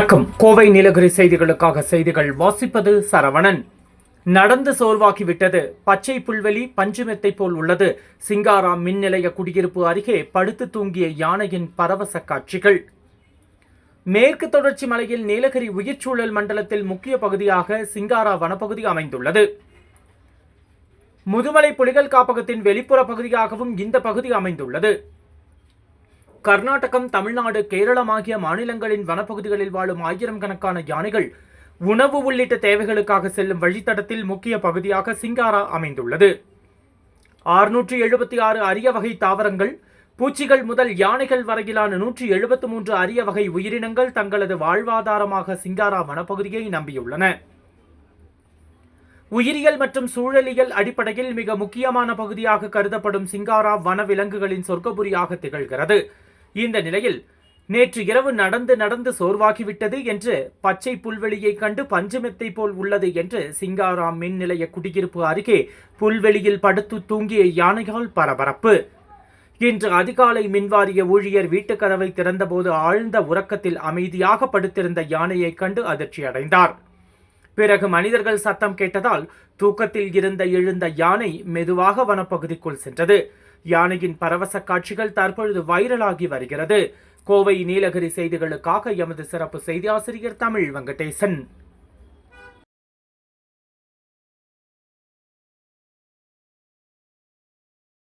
வணக்கம். கோவை நீலகிரி செய்திகளுக்காக செய்திகள் வாசிப்பது சரவணன். நடந்து சோர்வாகிவிட்டது. பச்சை புல்வெளி பஞ்சுமெத்தை போல் உள்ளது. சிங்காரா மின் நிலைய குடியிருப்பு அருகே படுத்து தூங்கிய யானையின் பரவச காட்சிகள். மேற்கு தொடர்ச்சி மலையில் நீலகிரி உயிர்ச்சூழல் மண்டலத்தில் முக்கிய பகுதியாக சிங்காரா வனப்பகுதி அமைந்துள்ளது. முதுமலை புலிகள் காப்பகத்தின் வெளிப்புற பகுதியாகவும் இந்த பகுதி அமைந்துள்ளது. கர்நாடகம், தமிழ்நாடு, கேரளம் ஆகிய மாநிலங்களின் வனப்பகுதிகளில் வாழும் ஆயிரக்கணக்கான யானைகள் உணவு உள்ளிட்ட தேவைகளுக்காக செல்லும் வழித்தடத்தில் முக்கிய பகுதியாக சிங்காரா அமைந்துள்ளது. 676 அரிய வகை தாவரங்கள், பூச்சிகள் முதல் யானைகள் வரையிலான 173 அரிய வகை உயிரினங்கள் தங்களது வாழ்வாதாரமாக சிங்காரா வனப்பகுதியை நம்பியுள்ளன. உயிரியல் மற்றும் சூழலியல் அடிப்படையில் மிக முக்கியமான பகுதியாக கருதப்படும் சிங்காரா வனவிலங்குகளின் சொர்க்கபுரியாக திகழ்கிறது. இந்த நிலையில் நேற்று இரவு நடந்து சோர்வாகிவிட்டது என்று, பச்சை புல்வெளியை கண்டு பஞ்சுமெத்தை போல் உள்ளது என்று சிங்காரா மின் நிலைய குடியிருப்பு அருகே புல்வெளியில் படுத்து தூங்கிய யானையால் பரபரப்பு. இன்று அதிகாலை மின்வாரிய ஊழியர் வீட்டுக்கதவை திறந்தபோது ஆழ்ந்த உறக்கத்தில் அமைதியாக படுத்திருந்த யானையை கண்டு அதிர்ச்சியடைந்தார். பிறகு மனிதர்கள் சத்தம் கேட்டதால் தூக்கத்தில் எழுந்த யானை மெதுவாக வனப்பகுதிக்குள் சென்றது. யானையின் பரவச காட்சிகள் தற்பொழுது வைரலாகி வருகிறது. கோவை நீலகிரி செய்திகளுக்காக எமது சிறப்பு செய்தி ஆசிரியர் தமிழ் வெங்கடேசன்.